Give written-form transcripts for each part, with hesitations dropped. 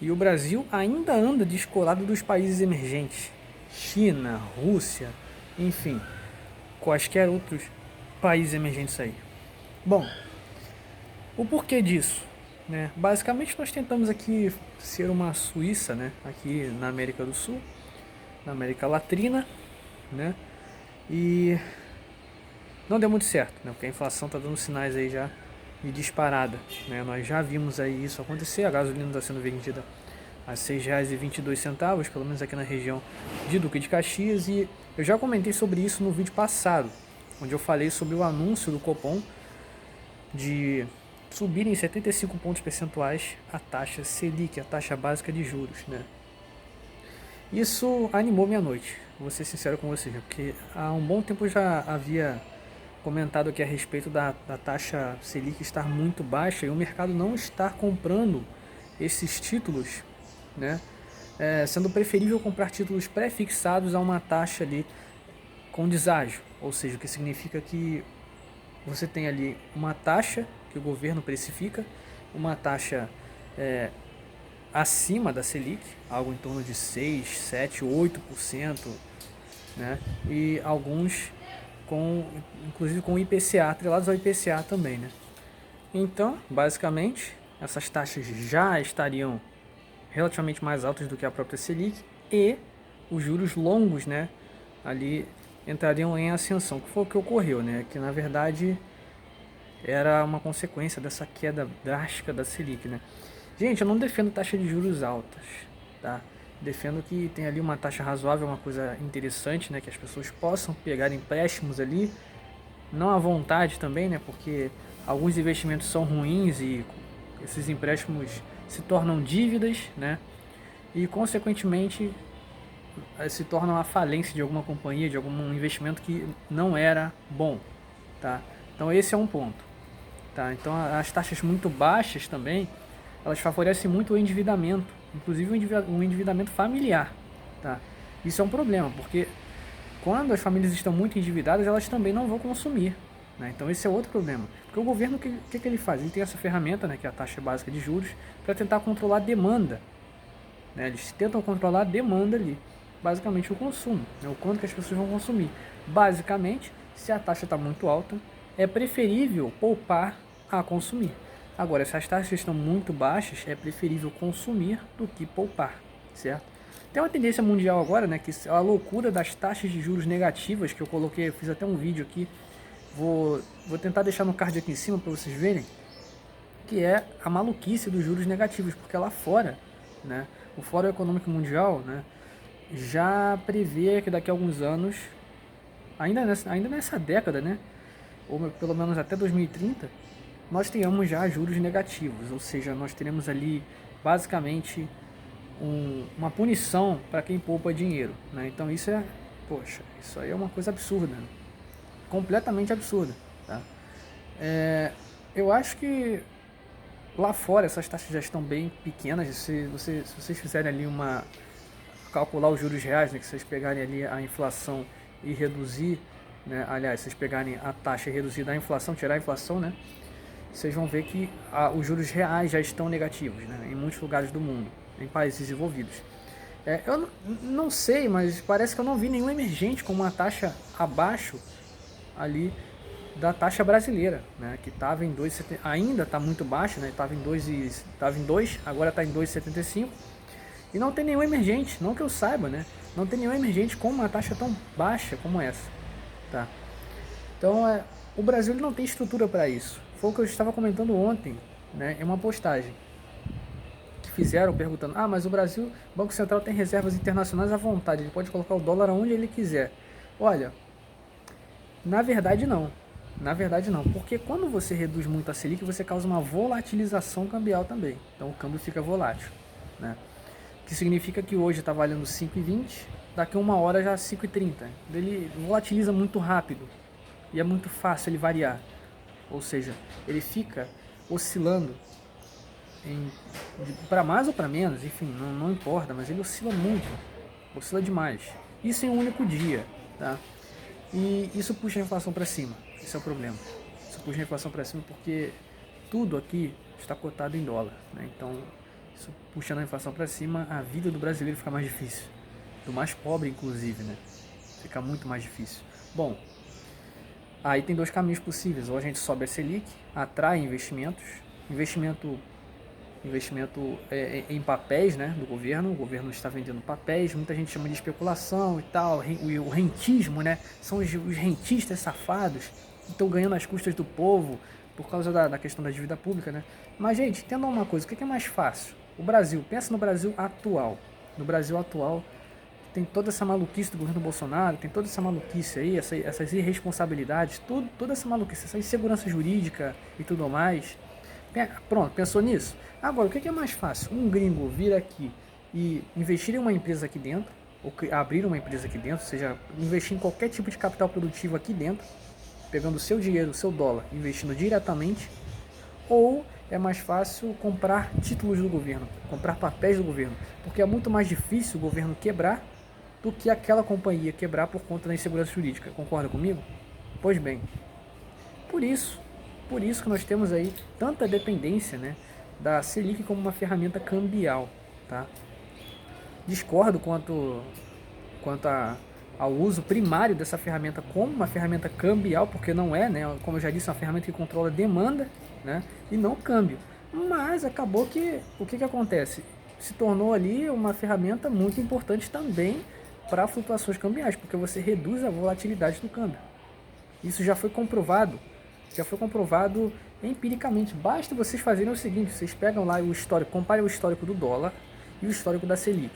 E o Brasil ainda anda descolado dos países emergentes. China, Rússia, enfim, quaisquer outros países emergentes aí. Bom, o porquê disso? Né? Basicamente nós tentamos aqui ser uma Suíça, né? Aqui na América do Sul, na América Latina, né? E não deu muito certo, né? Porque a inflação está dando sinais aí já de disparada, né? Nós já vimos aí isso acontecer, a gasolina está sendo vendida a R$ 6,22, pelo menos aqui na região de Duque de Caxias, e eu já comentei sobre isso no vídeo passado, onde eu falei sobre o anúncio do Copom de subir em 75 pontos percentuais a taxa Selic, a taxa básica de juros, né? Isso animou minha noite, vou ser sincero com vocês, porque há um bom tempo eu já havia comentado aqui a respeito da taxa Selic estar muito baixa e o mercado não estar comprando esses títulos, né? Sendo preferível comprar títulos pré-fixados a uma taxa ali com deságio, ou seja, o que significa que você tem ali uma taxa que o governo precifica, uma taxa acima da Selic, algo em torno de 6, 7, 8%, né? E alguns inclusive com IPCA, atrelados ao IPCA também, né? Então, basicamente, essas taxas já estariam relativamente mais altas do que a própria Selic e os juros longos, né, ali entrariam em ascensão, que foi o que ocorreu, né, que na verdade era uma consequência dessa queda drástica da Selic, né. Gente, eu não defendo taxa de juros altas, tá? Defendo que tem ali uma taxa razoável, uma coisa interessante, né, que as pessoas possam pegar empréstimos ali, não à vontade também, né, porque alguns investimentos são ruins e esses empréstimos se tornam dívidas, né, e consequentemente se torna uma falência de alguma companhia, de algum investimento que não era bom, tá? Então esse é um ponto, tá? Então as taxas muito baixas também, elas favorecem muito o endividamento, inclusive o endividamento familiar, tá? Isso é um problema, porque quando as famílias estão muito endividadas, elas também não vão consumir, né? Então esse é outro problema. Porque o governo, o que ele faz? Ele tem essa ferramenta, né, que é a taxa básica de juros, para tentar controlar a demanda, né? Eles tentam controlar a demanda ali, basicamente o consumo, né? O quanto que as pessoas vão consumir. Basicamente, se a taxa está muito alta, é preferível poupar a consumir. Agora, se as taxas estão muito baixas, é preferível consumir do que poupar, certo? Tem uma tendência mundial agora, né, que é a loucura das taxas de juros negativas, que eu coloquei, eu fiz até um vídeo aqui, vou tentar deixar no card aqui em cima para vocês verem, que é a maluquice dos juros negativos, porque lá fora, né, o Fórum Econômico Mundial, né, já prevê que daqui a alguns anos, ainda nessa década, né, ou pelo menos até 2030, nós tenhamos já juros negativos, ou seja, nós teremos ali basicamente uma punição para quem poupa dinheiro, né? Então poxa, isso aí é uma coisa absurda, né? Completamente absurda, tá? Eu acho que lá fora essas taxas já estão bem pequenas. Se vocês fizerem ali calcular os juros reais, né, que vocês pegarem ali a inflação e reduzir, né, aliás, vocês pegarem a taxa e reduzir da inflação, tirar a inflação, né, vocês vão ver que os juros reais já estão negativos, né, em muitos lugares do mundo, em países desenvolvidos. Eu não sei, mas parece que eu não vi nenhum emergente com uma taxa abaixo ali da taxa brasileira, né, que estava em 2,70, ainda está muito baixa, né, estava em 2, agora está em 2,75, e não tem nenhum emergente, não que eu saiba, né, não tem nenhum emergente com uma taxa tão baixa como essa, tá? Então o Brasil ele não tem estrutura para isso. Foi o que eu estava comentando ontem, né, em uma postagem que fizeram perguntando: mas o Brasil, o Banco Central tem reservas internacionais à vontade, ele pode colocar o dólar aonde ele quiser. Olha, na verdade não. Na verdade não, porque quando você reduz muito a Selic, você causa uma volatilização cambial também. Então o câmbio fica volátil, né? Que significa que hoje está valendo 5,20, daqui a uma hora já 5,30. Ele volatiliza muito rápido e é muito fácil ele variar. Ou seja, ele fica oscilando para mais ou para menos, enfim, não importa, mas ele oscila muito, oscila demais. Isso em um único dia, tá? E isso puxa a inflação para cima. Esse é o problema. Isso puxa a inflação para cima porque tudo aqui está cotado em dólar, né? Então Isso puxando a inflação para cima, a vida do brasileiro fica mais difícil. Do mais pobre, inclusive, né? Fica muito mais difícil. Bom, aí tem dois caminhos possíveis. Ou a gente sobe a Selic, atrai investimentos, investimento em papéis, né, do governo. O governo está vendendo papéis, muita gente chama de especulação e tal, o rentismo, né, são os rentistas safados que estão ganhando às custas do povo por causa da questão da dívida pública, né. Mas, gente, entendam uma coisa, o que é mais fácil? O Brasil, pensa no Brasil atual. No Brasil atual tem toda essa maluquice do governo Bolsonaro, tem toda essa maluquice aí, essas irresponsabilidades, toda essa maluquice, essa insegurança jurídica e tudo mais. Pronto, pensou nisso? Agora, o que é mais fácil? Um gringo vir aqui e investir em uma empresa aqui dentro, ou abrir uma empresa aqui dentro, ou seja, investir em qualquer tipo de capital produtivo aqui dentro, pegando o seu dinheiro, o seu dólar, investindo diretamente, ou é mais fácil comprar títulos do governo, comprar papéis do governo, porque é muito mais difícil o governo quebrar do que aquela companhia quebrar por conta da insegurança jurídica. Concorda comigo? Pois bem, por isso que nós temos aí tanta dependência, né, da Selic como uma ferramenta cambial, tá? Discordo ao uso primário dessa ferramenta como uma ferramenta cambial, porque não é, né, como eu já disse, uma ferramenta que controla demanda, né, e não câmbio. Mas acabou que, o que acontece? Se tornou ali uma ferramenta muito importante também para flutuações cambiais, porque você reduz a volatilidade do câmbio. Isso já foi comprovado empiricamente. Basta vocês fazerem o seguinte, vocês pegam lá o histórico, comparem o histórico do dólar e o histórico da Selic.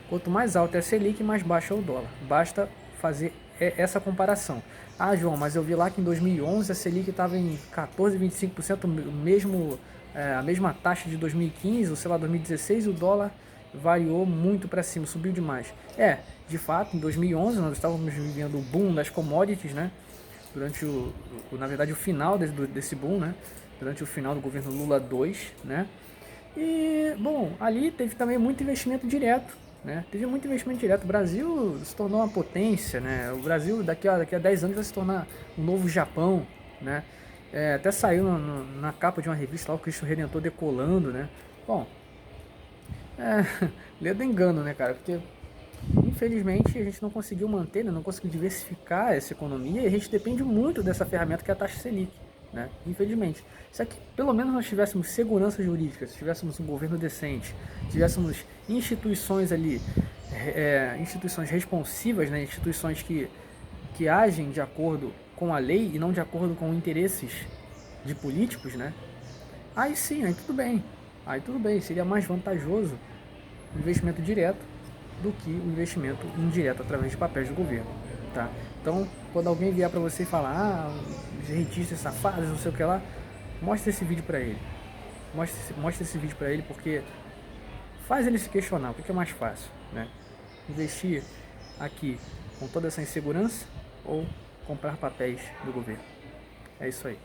Quanto mais alto é a Selic, mais baixo é o dólar. Basta fazer essa comparação. Ah, João, mas eu vi lá que em 2011 a Selic estava em 14,25%, a mesma taxa de 2015, ou sei lá, 2016, e o dólar variou muito para cima, subiu demais. De fato, em 2011 nós estávamos vivendo o boom das commodities, né? Durante na verdade, o final desse boom, né? Durante o final do governo Lula 2, né? E, bom, ali teve também muito investimento direto, né? Teve muito investimento direto. O Brasil se tornou uma potência, né? O Brasil daqui a 10 anos vai se tornar um novo Japão, né? Até saiu na capa de uma revista lá, o Cristo Redentor decolando, né? Bom, ledo engano, né, cara? Porque infelizmente a gente não conseguiu manter, né? Não conseguiu diversificar essa economia e a gente depende muito dessa ferramenta que é a taxa Selic, né? Infelizmente. Se aqui, pelo menos nós tivéssemos segurança jurídica, se tivéssemos um governo decente, tivéssemos instituições ali, instituições responsivas, né? Instituições que agem de acordo com a lei e não de acordo com interesses de políticos, né? Aí sim, aí tudo bem, seria mais vantajoso o investimento direto do que o investimento indireto através de papéis do governo, tá? Então, quando alguém vier para você e falar, os rentistas safados, não sei o que lá, mostre esse vídeo para ele. Mostre esse vídeo para ele, porque faz ele se questionar o que é mais fácil, né? Investir aqui com toda essa insegurança ou comprar papéis do governo. É isso aí.